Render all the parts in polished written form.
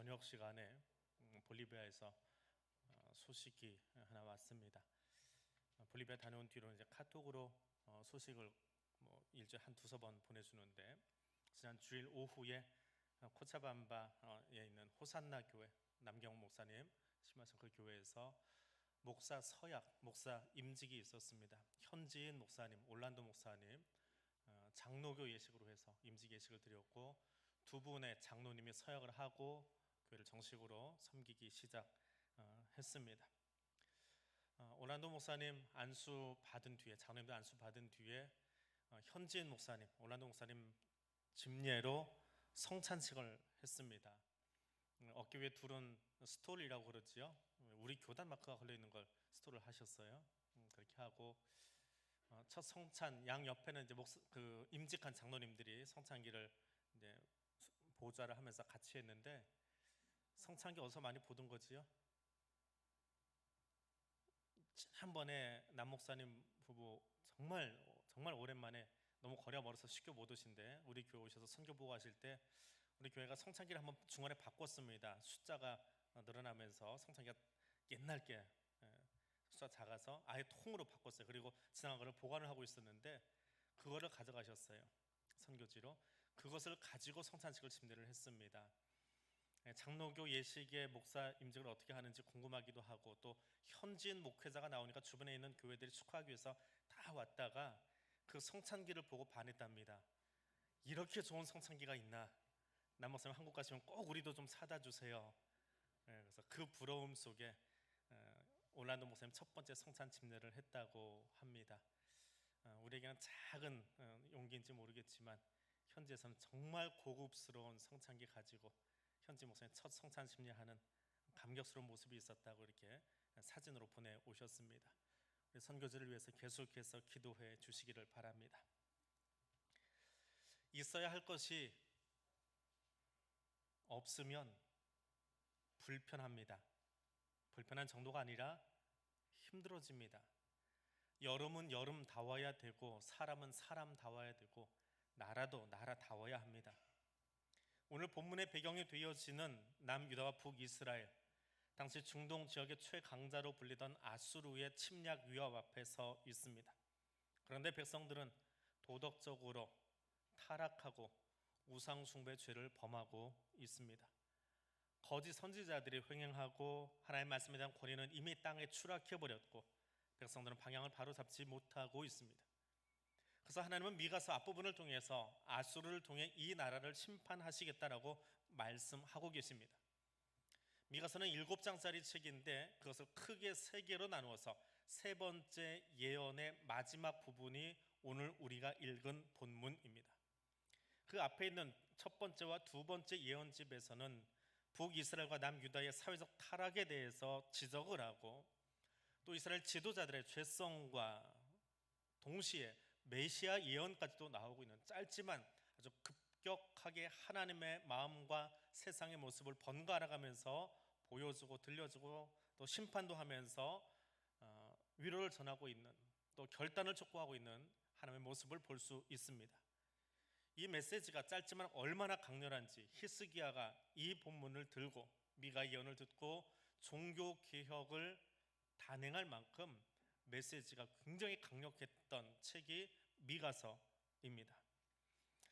저녁 시간에 볼리비아에서 소식이 하나 왔습니다. 볼리비아 다녀온 뒤로 이제 카톡으로 소식을 일주일에 한 두세 번 보내주는데, 지난 주일 오후에 코차밤바에 있는 호산나 교회 남경 목사님 심하신 그 교회에서 목사 서약, 목사 임직이 있었습니다. 현지인 목사님, 올란도 목사님 장로교 예식으로 해서 임직 예식을 드렸고, 두 분의 장로님이 서약을 하고 교회를 정식으로 섬기기 시작했습니다. 올란도 목사님 안수 받은 뒤에, 장로님도 안수 받은 뒤에 현지인 목사님, 올란도 목사님 집례로 성찬식을 했습니다. 어깨 위에 둘은 스톨이라고 그러지요. 우리 교단 마크가 걸려 있는 걸 스톨을 하셨어요. 그렇게 하고 첫 성찬 양 옆에는 이제 임직한 장로님들이 성찬기를 이제 보좌를 하면서 같이 했는데, 성찬기 어디서 많이 보던 거지요? 지난번에 남 목사님 부부 정말 오랜만에, 너무 거리가 멀어서 쉽게 못 오신데 우리 교회 오셔서 선교 보고 하실 때 우리 교회가 성찬기를 한번 중간에 바꿨습니다. 숫자가 늘어나면서 성찬기가 옛날 게 숫자 작아서 아예 통으로 바꿨어요. 그리고 지나간 거를 보관을 하고 있었는데 그거를 가져가셨어요. 선교지로. 그것을 가지고 성찬식을 집례를 했습니다. 장로교 예식의 목사 임직을 어떻게 하는지 궁금하기도 하고, 또 현지인 목회자가 나오니까 주변에 있는 교회들이 축하하기 위해서 다 왔다가 그 성찬기를 보고 반했답니다. 이렇게 좋은 성찬기가 있나? 남 목사님 한국 가시면 꼭 우리도 좀 사다 주세요. 그래서 그 부러움 속에 올란도 목사님 첫 번째 성찬 집례를 했다고 합니다. 우리에게는 작은 용기인지 모르겠지만 현지에서는 정말 고급스러운 성찬기 가지고 현지 목사님 첫 성찬 집례하는 감격스러운 모습이 있었다고 이렇게 사진으로 보내오셨습니다. 우리 선교지를 위해서 계속해서 기도해 주시기를 바랍니다. 있어야 할 것이 없으면 불편합니다. 불편한 정도가 아니라 힘들어집니다. 여름은 여름다워야 되고, 사람은 사람다워야 되고, 나라도 나라다워야 합니다. 오늘 본문의 배경이 되어지는 남유다와 북이스라엘, 당시 중동 지역의 최강자로 불리던 아수르의 침략 위협 앞에 서 있습니다. 그런데 백성들은 도덕적으로 타락하고 우상숭배 죄를 범하고 있습니다. 거짓 선지자들이 횡행하고 하나님의 말씀에 대한 권위는 이미 땅에 추락해버렸고, 백성들은 방향을 바로잡지 못하고 있습니다. 그래서 하나님은 미가서 앞부분을 통해서 아수르를 통해 이 나라를 심판하시겠다라고 말씀하고 계십니다. 미가서는 7장짜리 책인데 그것을 크게 3개로 나누어서 세 번째 예언의 마지막 부분이 오늘 우리가 읽은 본문입니다. 그 앞에 있는 첫 번째와 두 번째 예언집에서는 북이스라엘과 남유다의 사회적 타락에 대해서 지적을 하고, 또 이스라엘 지도자들의 죄성과 동시에 메시아 예언까지도 나오고 있는 짧지만 아주 급격하게 하나님의 마음과 세상의 모습을 번갈아 가면서 보여주고 들려주고, 또 심판도 하면서 위로를 전하고 있는, 또 결단을 촉구하고 있는 하나님의 모습을 볼 수 있습니다. 이 메시지가 짧지만 얼마나 강렬한지 히스기야가 이 본문을 들고 미가 예언을 듣고 종교개혁을 단행할 만큼 메시지가 굉장히 강력했던 책이 미가서입니다.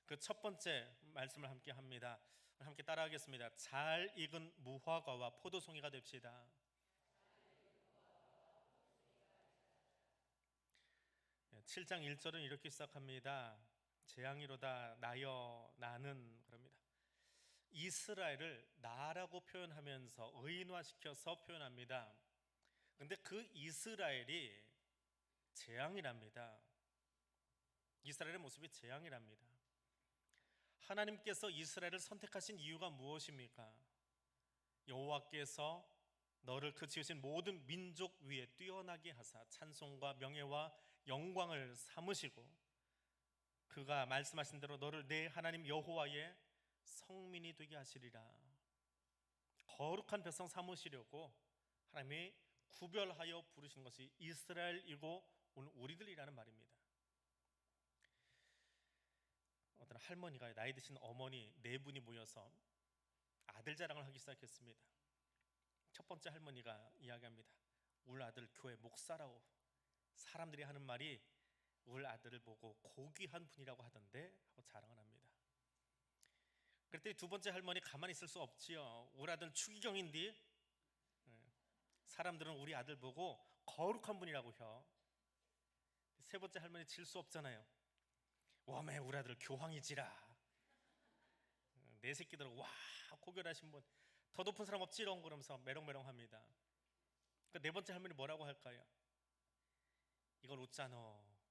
그 첫 번째 말씀을 함께 합니다. 함께 따라하겠습니다. 잘 익은 무화과와 포도송이가 됩시다. 7장 1절은 이렇게 시작합니다. 재앙이로다 나여 나는, 그럽니다. 이스라엘을 나라고 표현하면서 의인화시켜서 표현합니다. 근데 그 이스라엘이 재앙이랍니다. 이스라엘의 모습이 재앙이랍니다. 하나님께서 이스라엘을 선택하신 이유가 무엇입니까? 여호와께서 너를 그 지으신 모든 민족 위에 뛰어나게 하사 찬송과 명예와 영광을 삼으시고, 그가 말씀하신 대로 너를 내 하나님 여호와의 성민이 되게 하시리라. 거룩한 백성 삼으시려고 하나님이 구별하여 부르신 것이 이스라엘이고 오늘 우리들이라는 말입니다. 어떤 할머니가, 나이 드신 어머니 4분이 모여서 아들 자랑을 하기 시작했습니다. 첫 번째 할머니가 이야기합니다. 우리 아들 교회 목사라고. 사람들이 하는 말이 우리 아들을 보고 고귀한 분이라고 하던데 하고 자랑을 합니다. 그랬더니 두 번째 할머니 가만히 있을 수 없지요. 우리 아들은 추기경인데 사람들은 우리 아들 보고 거룩한 분이라고 혀. 세 번째 할머니 질 수 없잖아요. 와매 우리 아들 교황이지라. 내 새끼들 와 고결하신 분 더 높은 사람 없지롱 그러면서 메롱메롱합니다. 그러니까 네 번째 할머니 뭐라고 할까요? 이걸 웃잖아.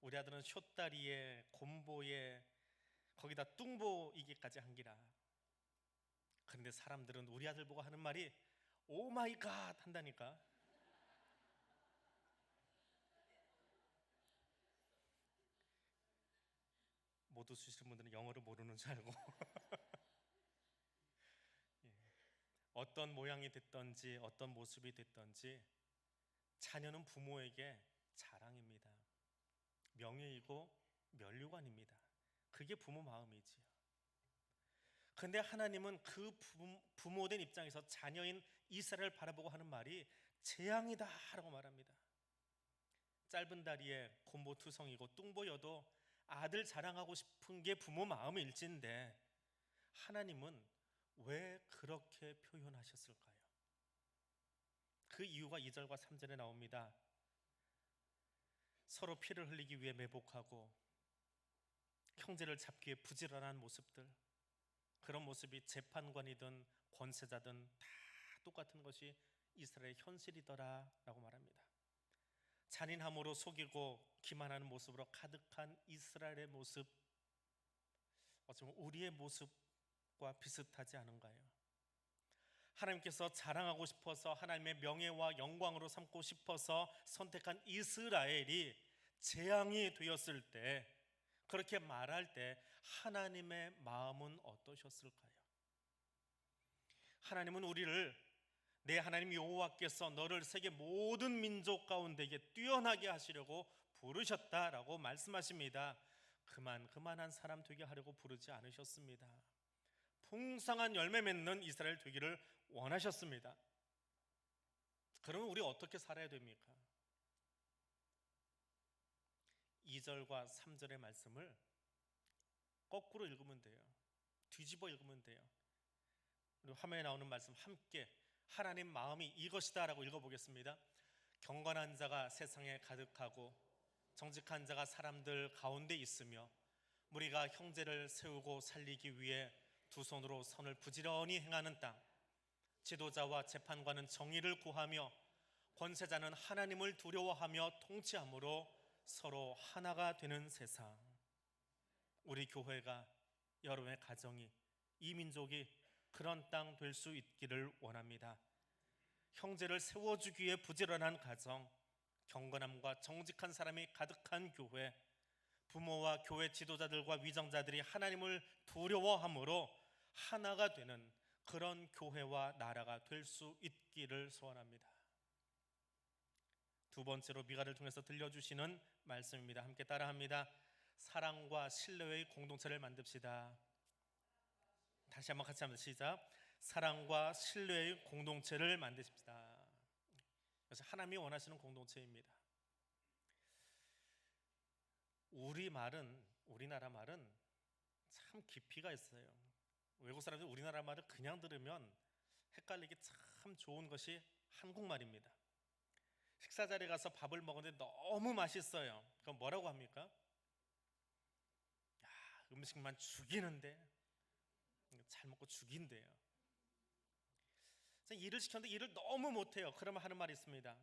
우리 아들은 쇼다리에 곰보에 거기다 뚱보이기까지 한기라. 그런데 사람들은 우리 아들 보고 하는 말이 오 마이 갓 한다니까. 못 웃으시는 분들은 영어를 모르는 줄 알고 예. 어떤 모양이 됐든지 어떤 모습이 됐든지 자녀는 부모에게 자랑입니다. 명예이고 면류관입니다. 그게 부모 마음이지요. 그런데 하나님은 그 부모된 입장에서 자녀인 이스라엘을 바라보고 하는 말이 재앙이다 라고 말합니다. 짧은 다리에 곰보투성이고 뚱보여도 아들 자랑하고 싶은 게 부모 마음의 일진데 하나님은 왜 그렇게 표현하셨을까요? 그 이유가 2절과 3절에 나옵니다. 서로 피를 흘리기 위해 매복하고 형제를 잡기 위해 부지런한 모습들, 그런 모습이 재판관이든 권세자든 다 똑같은 것이 이스라엘의 현실이더라 라고 말합니다. 잔인함으로 속이고 기만하는 모습으로 가득한 이스라엘의 모습, 어쩌면 우리의 모습과 비슷하지 않은가요? 하나님께서 자랑하고 싶어서 하나님의 명예와 영광으로 삼고 싶어서 선택한 이스라엘이 재앙이 되었을 때, 그렇게 말할 때 하나님의 마음은 어떠셨을까요? 하나님은 우리를 내 하나님 여호와께서 너를 세계 모든 민족 가운데에 뛰어나게 하시려고 부르셨다라고 말씀하십니다. 그만한 사람 되게 하려고 부르지 않으셨습니다. 풍성한 열매 맺는 이스라엘 되기를 원하셨습니다. 그러면 우리 어떻게 살아야 됩니까? 2절과 3절의 말씀을 거꾸로 읽으면 돼요. 뒤집어 읽으면 돼요. 우리 화면에 나오는 말씀 함께 하나님 마음이 이것이다 라고 읽어보겠습니다. 경건한 자가 세상에 가득하고 정직한 자가 사람들 가운데 있으며 무리가 형제를 세우고 살리기 위해 두 손으로 선을 부지런히 행하는 땅, 지도자와 재판관은 정의를 구하며 권세자는 하나님을 두려워하며 통치함으로 서로 하나가 되는 세상. 우리 교회가, 여러분의 가정이, 이 민족이 그런 땅 될 수 있기를 원합니다. 형제를 세워주기 위해 부지런한 가정, 경건함과 정직한 사람이 가득한 교회, 부모와 교회 지도자들과 위정자들이 하나님을 두려워함으로 하나가 되는 그런 교회와 나라가 될 수 있기를 소원합니다. 두 번째로 미가를 통해서 들려주시는 말씀입니다. 함께 따라합니다. 사랑과 신뢰의 공동체를 만듭시다. 다시 한번 같이 합니다. 시작. 사랑과 신뢰의 공동체를 만드십시다. 그래서 하나님이 원하시는 공동체입니다. 우리나라 말은 참 깊이가 있어요. 외국 사람들이 우리나라 말을 그냥 들으면 헷갈리기 참 좋은 것이 한국말입니다. 식사 자리에 가서 밥을 먹었는데 너무 맛있어요. 그럼 뭐라고 합니까? 야, 음식만 죽이는데, 잘 먹고 죽인대요. 일을 시켰는데 일을 너무 못해요. 그러면 하는 말이 있습니다.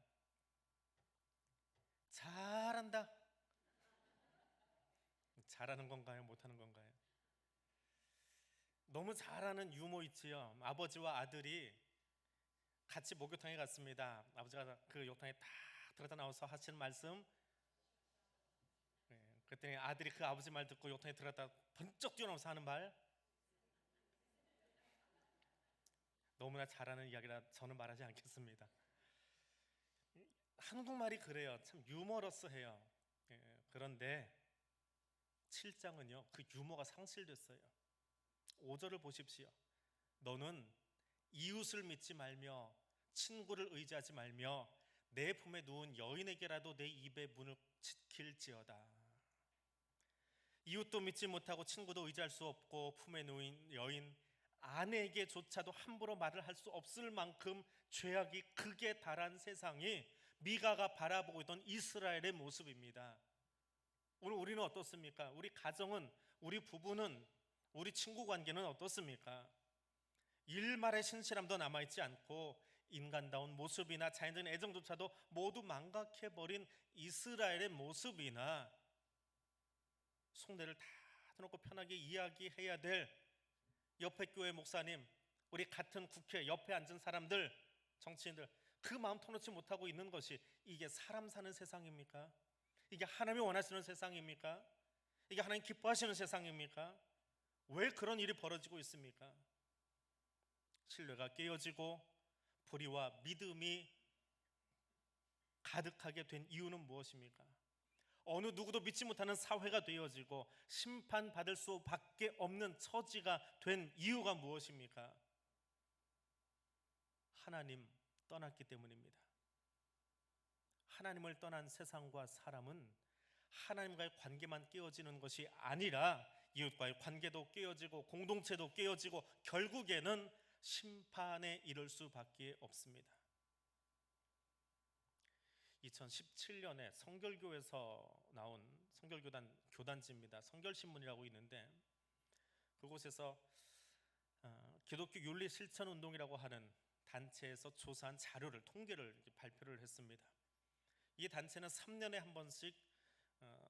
잘한다. 잘하는 건가요? 못하는 건가요? 너무 잘하는 유머 있지요. 아버지와 아들이 같이 목욕탕에 갔습니다. 아버지가 그 욕탕에 딱 들어가 나와서 하시는 말씀, 그랬더니 아들이 그 아버지 말 듣고 욕탕에 들어갔다 번쩍 뛰어나와서 하는 말, 너무나 잘하는 이야기라 저는 말하지 않겠습니다. 한국말이 그래요. 참 유머러스해요. 그런데 7장은요 그 유머가 상실됐어요. 5절을 보십시오. 너는 이웃을 믿지 말며 친구를 의지하지 말며 내 품에 누운 여인에게라도 내 입의 문을 지킬지어다. 이웃도 믿지 못하고 친구도 의지할 수 없고 품에 누인 여인 아내에게조차도 함부로 말을 할 수 없을 만큼 죄악이 극에 달한 세상이 미가가 바라보고 있던 이스라엘의 모습입니다. 오늘 우리는 어떻습니까? 우리 가정은, 우리 부부는, 우리 친구 관계는 어떻습니까? 일말의 신실함도 남아있지 않고 인간다운 모습이나 자연적인 애정조차도 모두 망각해버린 이스라엘의 모습이나 속내를 다 놓고 편하게 이야기해야 될 옆에 교회 목사님, 우리 같은 국회 옆에 앉은 사람들, 정치인들, 그 마음 터놓지 못하고 있는 것이 이게 사람 사는 세상입니까? 이게 하나님이 원하시는 세상입니까? 이게 하나님 기뻐하시는 세상입니까? 왜 그런 일이 벌어지고 있습니까? 신뢰가 깨어지고 불의와 믿음이 가득하게 된 이유는 무엇입니까? 어느 누구도 믿지 못하는 사회가 되어지고 심판받을 수밖에 없는 처지가 된 이유가 무엇입니까? 하나님 떠났기 때문입니다. 하나님을 떠난 세상과 사람은 하나님과의 관계만 깨어지는 것이 아니라 이웃과의 관계도 깨어지고 공동체도 깨어지고 결국에는 심판에 이를 수밖에 없습니다. 2017년에 성결교에서 나온 성결교단 교단지입니다. 성결신문이라고 있는데 그곳에서 기독교 윤리 실천 운동이라고 하는 단체에서 조사한 자료를, 통계를 발표를 했습니다. 이 단체는 3년에 한 번씩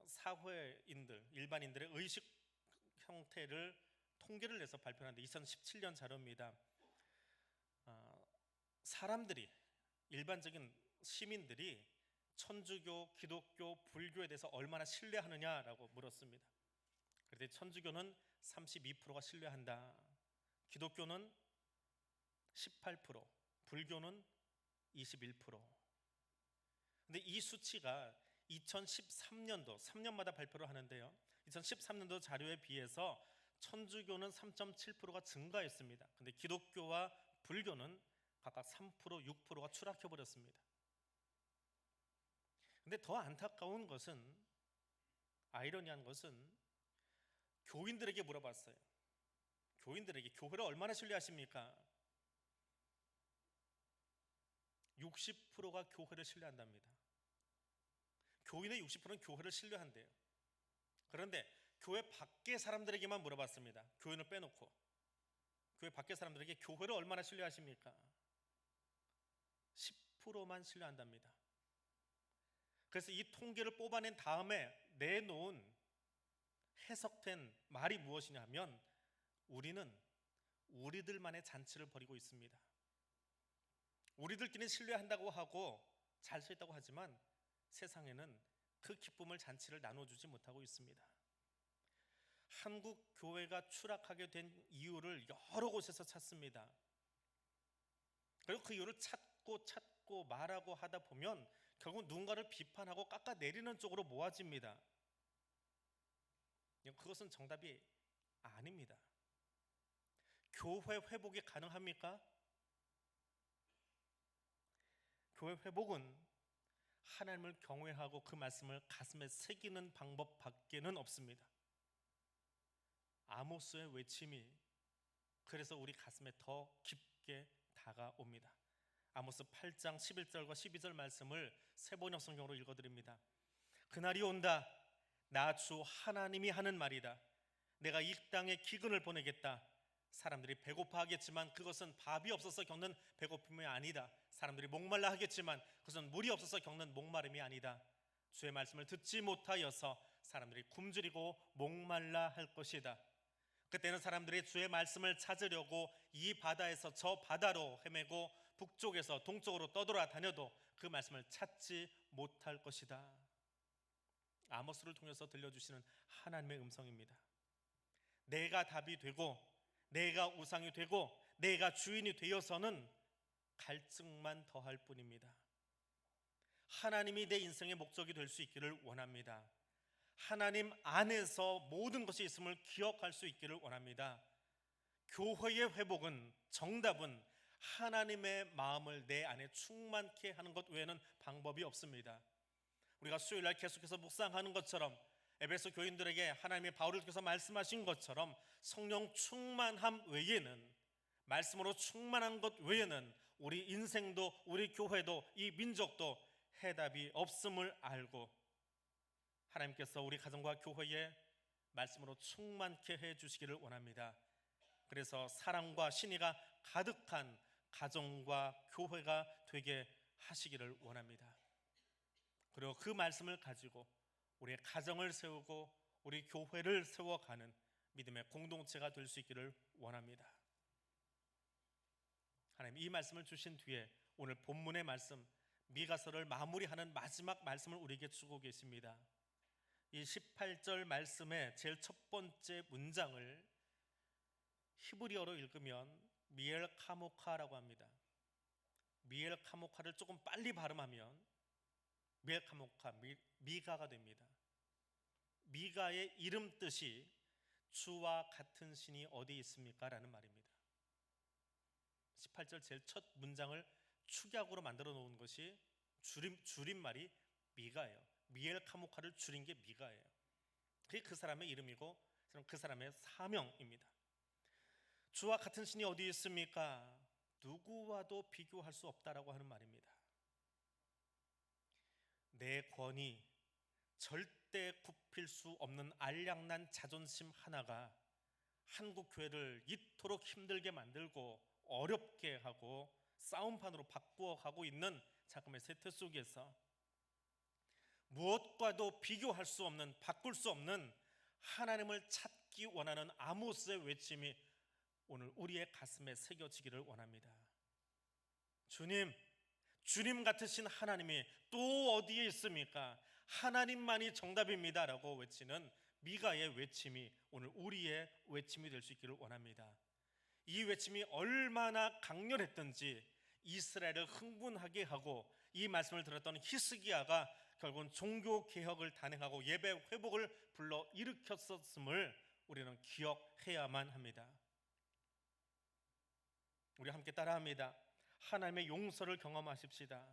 사회인들, 일반인들의 의식 형태를 통계를 내서 발표하는데 2017년 자료입니다. 사람들이, 일반적인 시민들이 천주교, 기독교, 불교에 대해서 얼마나 신뢰하느냐라고 물었습니다. 그런데 천주교는 32%가 신뢰한다. 기독교는 18%, 불교는 21%. 근데 이 수치가 2013년도, 3년마다 발표를 하는데요, 2013년도 자료에 비해서 천주교는 3.7%가 증가했습니다. 근데 기독교와 불교는 각각 3%, 6%가 추락해 버렸습니다. 근데 더 안타까운 것은, 아이러니한 것은 교인들에게 물어봤어요. 교인들에게 교회를 얼마나 신뢰하십니까? 60%가 교회를 신뢰한답니다. 교인의 60%는 교회를 신뢰한대요. 그런데 교회 밖의 사람들에게만 물어봤습니다. 교인을 빼놓고 교회 밖의 사람들에게 교회를 얼마나 신뢰하십니까? 10%만 신뢰한답니다. 그래서 이 통계를 뽑아낸 다음에 내놓은 해석된 말이 무엇이냐면 우리는 우리들만의 잔치를 벌이고 있습니다. 우리들끼리 신뢰한다고 하고 잘 서 있다고 하지만 세상에는 그 기쁨을, 잔치를 나눠주지 못하고 있습니다. 한국 교회가 추락하게 된 이유를 여러 곳에서 찾습니다. 그리고 그 이유를 찾고 말하고 하다 보면 결국 누군가를 비판하고 깎아내리는 쪽으로 모아집니다. 그것은 정답이 아닙니다. 교회 회복이 가능합니까? 교회 회복은 하나님을 경외하고 그 말씀을 가슴에 새기는 방법밖에는 없습니다. 아모스의 외침이 그래서 우리 가슴에 더 깊게 다가옵니다. 아모스 8장 11절과 12절 말씀을 세번역 성경으로 읽어드립니다. 그날이 온다. 나 주 하나님이 하는 말이다. 내가 이 땅에 기근을 보내겠다. 사람들이 배고파하겠지만 그것은 밥이 없어서 겪는 배고픔이 아니다. 사람들이 목말라 하겠지만 그것은 물이 없어서 겪는 목마름이 아니다. 주의 말씀을 듣지 못하여서 사람들이 굶주리고 목말라 할 것이다. 그때는 사람들이 주의 말씀을 찾으려고 이 바다에서 저 바다로 헤매고 북쪽에서 동쪽으로 떠돌아다녀도 그 말씀을 찾지 못할 것이다. 아모스를 통해서 들려주시는 하나님의 음성입니다. 내가 답이 되고 내가 우상이 되고 내가 주인이 되어서는 갈증만 더할 뿐입니다. 하나님이 내 인생의 목적이 될 수 있기를 원합니다. 하나님 안에서 모든 것이 있음을 기억할 수 있기를 원합니다. 교회의 회복은, 정답은 하나님의 마음을 내 안에 충만케 하는 것 외에는 방법이 없습니다. 우리가 수요일날 계속해서 묵상하는 것처럼 에베소 교인들에게 하나님의 바울을 통해서 말씀하신 것처럼 성령 충만함 외에는, 말씀으로 충만한 것 외에는 우리 인생도 우리 교회도 이 민족도 해답이 없음을 알고 하나님께서 우리 가정과 교회에 말씀으로 충만케 해주시기를 원합니다. 그래서 사랑과 신의가 가득한 가정과 교회가 되게 하시기를 원합니다. 그리고 그 말씀을 가지고 우리의 가정을 세우고 우리 교회를 세워가는 믿음의 공동체가 될 수 있기를 원합니다. 하나님, 이 말씀을 주신 뒤에 오늘 본문의 말씀 미가서를 마무리하는 마지막 말씀을 우리에게 주고 계십니다. 이 18절 말씀의 제일 첫 번째 문장을 히브리어로 읽으면 미엘 카모카라고 합니다. 미엘 카모카를 조금 빨리 발음하면 미엘 카모카, 미가가 됩니다. 미가의 이름 뜻이 주와 같은 신이 어디 있습니까? 라는 말입니다. 18절 제일 첫 문장을 축약으로 만들어 놓은 것이 줄임말이 미가예요. 미엘 카모카를 줄인 게 미가예요. 그게 그 사람의 이름이고 그 사람의 사명입니다. 주와 같은 신이 어디 있습니까? 누구와도 비교할 수 없다라고 하는 말입니다. 내 권위, 절대 굽힐 수 없는 알량난 자존심 하나가 한국 교회를 이토록 힘들게 만들고 어렵게 하고 싸움판으로 바꾸어 가고 있는 잠깐의 세태 속에서 무엇과도 비교할 수 없는, 바꿀 수 없는 하나님을 찾기 원하는 아모스의 외침이 오늘 우리의 가슴에 새겨지기를 원합니다. 주님 같으신 하나님이 또 어디에 있습니까? 하나님만이 정답입니다 라고 외치는 미가의 외침이 오늘 우리의 외침이 될 수 있기를 원합니다. 이 외침이 얼마나 강렬했던지 이스라엘을 흥분하게 하고 이 말씀을 들었던 히스기야가 결국은 종교개혁을 단행하고 예배 회복을 불러 일으켰었음을 우리는 기억해야만 합니다. 우리 함께 따라합니다. 하나님의 용서를 경험하십시다.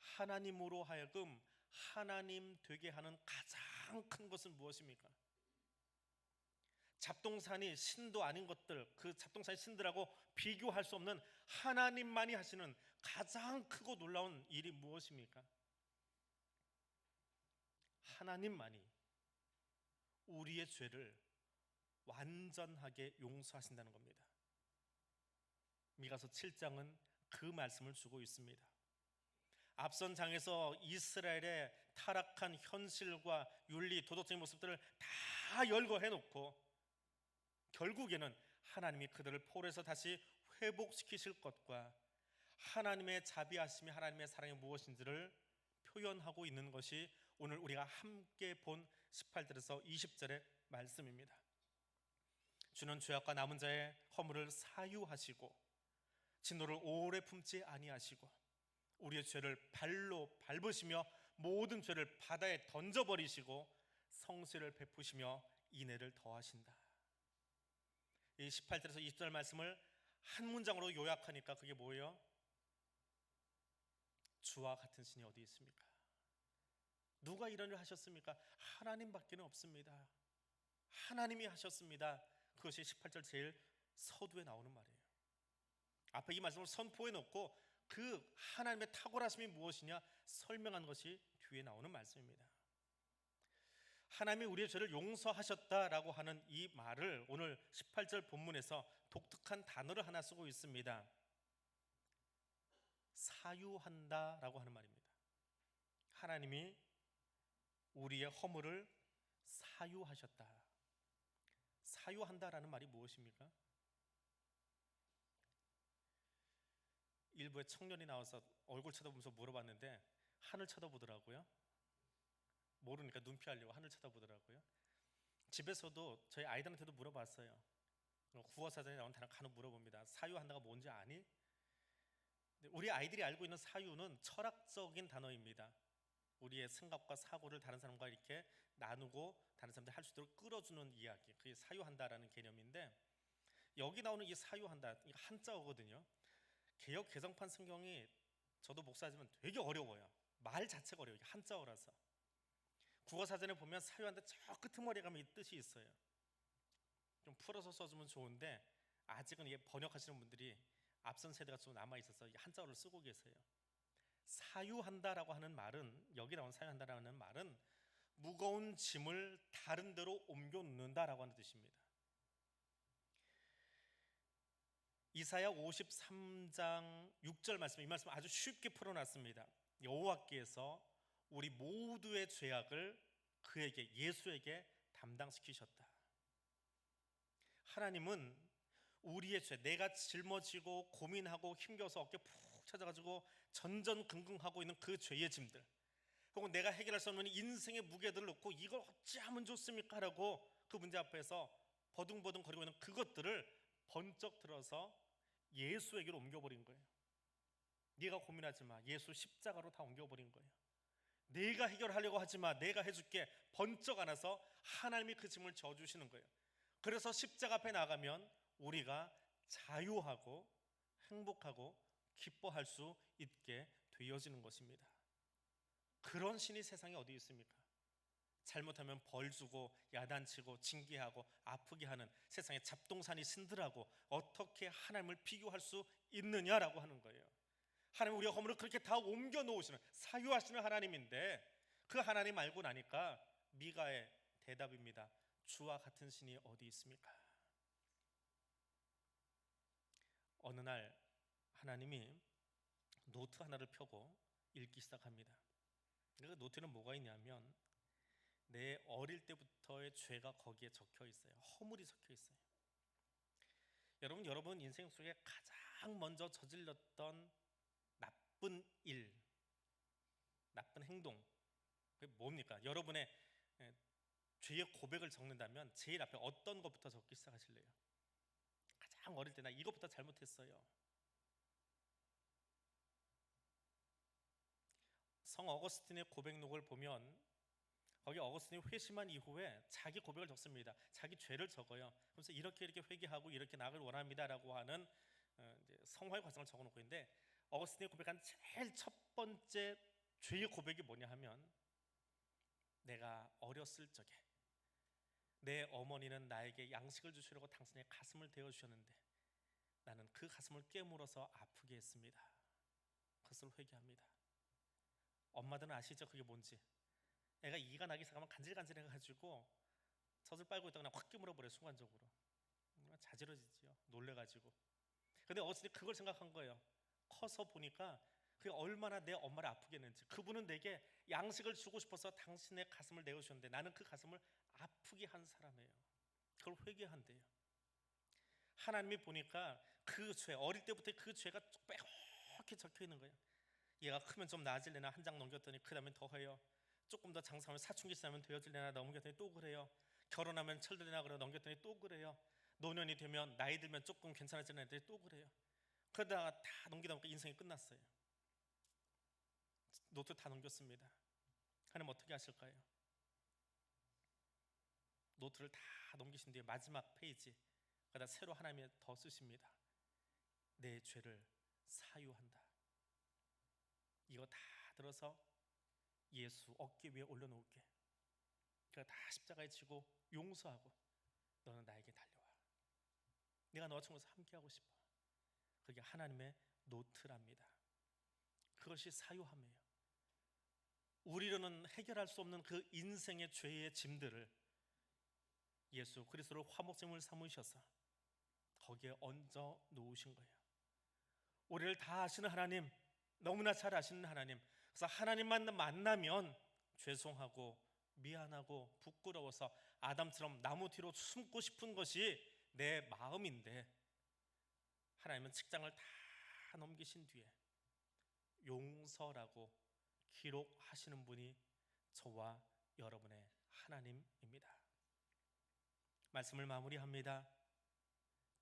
하나님으로 하여금 하나님 되게 하는 가장 큰 것은 무엇입니까? 잡동사니 신도 아닌 것들, 그 잡동사니 신들하고 비교할 수 없는 하나님만이 하시는 가장 크고 놀라운 일이 무엇입니까? 하나님만이 우리의 죄를 완전하게 용서하신다는 겁니다. 미가서 7장은 그 말씀을 주고 있습니다. 앞선 장에서 이스라엘의 타락한 현실과 윤리, 도덕적인 모습들을 다 열거해놓고 결국에는 하나님이 그들을 포로에서 다시 회복시키실 것과 하나님의 자비하심이, 하나님의 사랑이 무엇인지를 표현하고 있는 것이 오늘 우리가 함께 본 18절에서 20절의 말씀입니다. 주는 죄악과 남은 자의 허물을 사유하시고 진노를 오래 품지 아니하시고 우리의 죄를 발로 밟으시며 모든 죄를 바다에 던져버리시고 성실을 베푸시며 인애를 더하신다. 이 18절에서 20절 말씀을 한 문장으로 요약하니까 그게 뭐예요? 주와 같은 신이 어디 있습니까? 누가 이런 일을 하셨습니까? 하나님밖에 없습니다. 하나님이 하셨습니다. 그것이 18절 제일 서두에 나오는 말이에요. 앞에 이 말씀을 선포해 놓고 그 하나님의 탁월하심이 무엇이냐 설명한 것이 뒤에 나오는 말씀입니다. 하나님이 우리의 죄를 용서하셨다라고 하는 이 말을 오늘 18절 본문에서 독특한 단어를 하나 쓰고 있습니다. 사유한다라고 하는 말입니다. 하나님이 우리의 허물을 사유하셨다. 사유한다라는 말이 무엇입니까? 일부의 청년이 나와서 얼굴 쳐다보면서 물어봤는데 하늘 쳐다보더라고요. 모르니까 눈 피하려고 하늘 쳐다보더라고요. 집에서도 저희 아이들한테도 물어봤어요. 국어사전에 나온 단어 간혹 물어봅니다. 사유한다가 뭔지 아니? 우리 아이들이 알고 있는 사유는 철학적인 단어입니다. 우리의 생각과 사고를 다른 사람과 이렇게 나누고 다른 사람들이 할 수 있도록 끌어주는 이야기, 그게 사유한다라는 개념인데 여기 나오는 이 사유한다, 이 한자어거든요. 개역 개정판 성경이 저도 목사지만 되게 어려워요. 말 자체가 어려워요. 한자어라서. 국어사전에 보면 사유한다 저 끄트머리에 가면 이 뜻이 있어요. 좀 풀어서 써주면 좋은데 아직은 이게 번역하시는 분들이 앞선 세대가 좀 남아있어서 한자어를 쓰고 계세요. 사유한다라고 하는 말은, 여기 나온 사유한다라는 말은 무거운 짐을 다른 데로 옮겨 놓는다라고 하는 뜻입니다. 이사야 53장 6절 말씀, 이 말씀 아주 쉽게 풀어놨습니다. 여호와께서 우리 모두의 죄악을 그에게, 예수에게 담당시키셨다. 하나님은 우리의 죄, 내가 짊어지고 고민하고 힘겨워서 어깨 푹 찾아가지고 전전긍긍하고 있는 그 죄의 짐들, 혹은 내가 해결할 수 없는 인생의 무게들을 놓고 이걸 어찌하면 좋습니까? 라고 그 문제 앞에서 버둥버둥 거리고 있는 그것들을 번쩍 들어서 예수에게로 옮겨버린 거예요. 네가 고민하지 마, 예수 십자가로 다 옮겨버린 거예요. 내가 해결하려고 하지 마, 내가 해줄게. 번쩍 안아서 하나님이 그 짐을 져주시는 거예요. 그래서 십자가 앞에 나가면 우리가 자유하고 행복하고 기뻐할 수 있게 되어지는 것입니다. 그런 신이 세상에 어디 있습니까? 잘못하면 벌 주고 야단치고 징계하고 아프게 하는 세상의 잡동사니 신들하고 어떻게 하나님을 비교할 수 있느냐라고 하는 거예요. 하나님 우리가 허물을 그렇게 다 옮겨 놓으시는, 사유하시는 하나님인데, 그 하나님 알고 나니까 미가의 대답입니다. 주와 같은 신이 어디 있습니까? 어느 날 하나님이 노트 하나를 펴고 읽기 시작합니다. 그 노트는 뭐가 있냐면 내 어릴 때부터의 죄가 거기에 적혀 있어요. 허물이 적혀 있어요. 여러분 인생 속에 가장 먼저 저질렀던 나쁜 일, 나쁜 행동, 그게 뭡니까? 여러분의 죄의 고백을 적는다면 제일 앞에 어떤 것부터 적기 시작하실래요? 가장 어릴 때 나 이것부터 잘못했어요. 성 어거스틴의 고백록을 보면 거기 어거스틴이 회심한 이후에 자기 고백을 적습니다. 자기 죄를 적어요. 그래서 이렇게 회개하고 이렇게 나아가길 원합니다라고 하는 성화의 과정을 적어놓고 있는데, 어거스틴이 고백한 제일 첫 번째 죄의 고백이 뭐냐 하면, 내가 어렸을 적에 내 어머니는 나에게 양식을 주시려고 당신의 가슴을 대어주셨는데 나는 그 가슴을 깨물어서 아프게 했습니다. 그것을 회개합니다. 엄마들은 아시죠? 그게 뭔지. 애가 이가 나기 시작하면 간질간질해가지고 젖을 빨고 있다가 그냥 확 깨물어버려요. 순간적으로. 자지러지죠. 놀래가지고. 근데 어쨌든 그걸 생각한 거예요. 커서 보니까 그게 얼마나 내 엄마를 아프게 했는지. 그분은 내게 양식을 주고 싶어서 당신의 가슴을 내어주셨는데 나는 그 가슴을 아프게 한 사람이에요. 그걸 회개한대요. 하나님이 보니까 그 죄, 어릴 때부터 그 죄가 빼곡히 적혀 있는 거예요. 얘가 크면 좀 나아질래나 한 장 넘겼더니 그 다음에 더 해요. 조금 더 장성하면 사춘기 지나면 되어질래나 넘겼더니 또 그래요. 결혼하면 철들래나 그래 넘겼더니 또 그래요. 노년이 되면 나이 들면 조금 괜찮아지는 애들이 또 그래요. 그러다가 다 넘기다 보니까 인생이 끝났어요. 노트 다 넘겼습니다. 하나님 어떻게 하실까요? 노트를 다 넘기신 뒤에 마지막 페이지 그러다 새로 하나님이 더 쓰십니다. 내 죄를 사유한다. 이거 다 들어서 예수 어깨 위에 올려놓을게. 그가 다 십자가에 지고 용서하고 너는 나에게 달려와. 내가 너와 친구에서 함께하고 싶어. 그게 하나님의 노트랍니다. 그것이 사유함이에요. 우리로는 해결할 수 없는 그 인생의 죄의 짐들을 예수 그리스도를 화목제물 삼으셔서 거기에 얹어 놓으신 거예요. 우리를 다 아시는 하나님, 너무나 잘 아시는 하나님. 그래서 하나님만 만나면 죄송하고 미안하고 부끄러워서 아담처럼 나무 뒤로 숨고 싶은 것이 내 마음인데, 하나님은 책장을 다 넘기신 뒤에 용서라고 기록하시는 분이 저와 여러분의 하나님입니다. 말씀을 마무리합니다.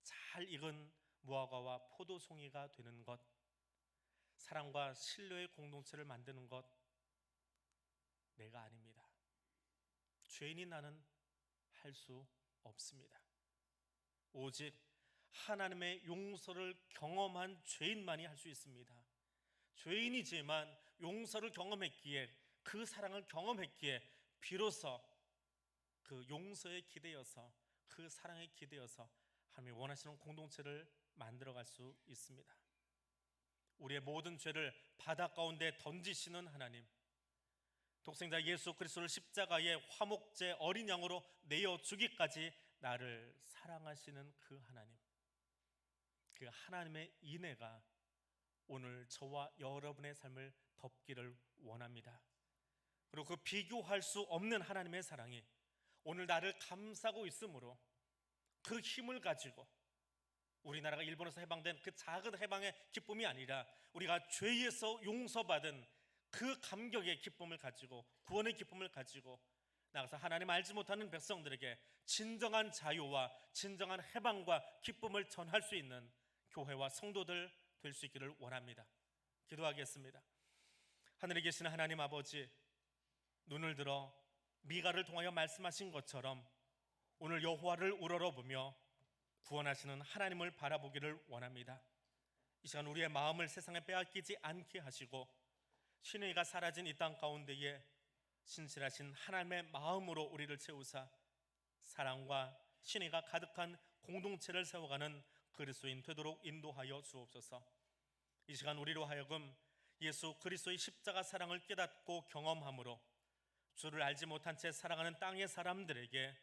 잘 익은 무화과와 포도송이가 되는 것, 사랑과 신뢰의 공동체를 만드는 것 내가 아닙니다. 죄인인 나는 할 수 없습니다. 오직 하나님의 용서를 경험한 죄인만이 할 수 있습니다. 죄인이지만 용서를 경험했기에, 그 사랑을 경험했기에 비로소 그 용서에 기대어서, 그 사랑에 기대어서 하나님이 원하시는 공동체를 만들어갈 수 있습니다. 우리의 모든 죄를 바다 가운데 던지시는 하나님, 독생자 예수 그리스도를 십자가에 화목제 어린 양으로 내어주기까지 나를 사랑하시는 그 하나님, 그 하나님의 인애가 오늘 저와 여러분의 삶을 덮기를 원합니다. 그리고 그 비교할 수 없는 하나님의 사랑이 오늘 나를 감싸고 있으므로 그 힘을 가지고 우리나라가 일본에서 해방된 그 작은 해방의 기쁨이 아니라 우리가 죄에서 용서받은 그 감격의 기쁨을 가지고, 구원의 기쁨을 가지고 나가서 하나님 알지 못하는 백성들에게 진정한 자유와 진정한 해방과 기쁨을 전할 수 있는 교회와 성도들 될 수 있기를 원합니다. 기도하겠습니다. 하늘에 계시는 하나님 아버지, 눈을 들어 미가를 통하여 말씀하신 것처럼 오늘 여호와를 우러러보며 구원하시는 하나님을 바라보기를 원합니다. 이 시간 우리의 마음을 세상에 빼앗기지 않게 하시고 신의가 사라진 이 땅 가운데에 신실하신 하나님의 마음으로 우리를 채우사 사랑과 신의가 가득한 공동체를 세워가는 그리스도인 되도록 인도하여 주옵소서. 이 시간 우리로 하여금 예수 그리스도의 십자가 사랑을 깨닫고 경험함으로 주를 알지 못한 채 살아가는 땅의 사람들에게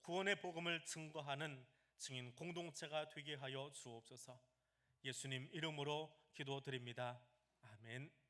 구원의 복음을 증거하는 증인 공동체가 되게 하여 주옵소서. 예수님 이름으로 기도드립니다. 아멘.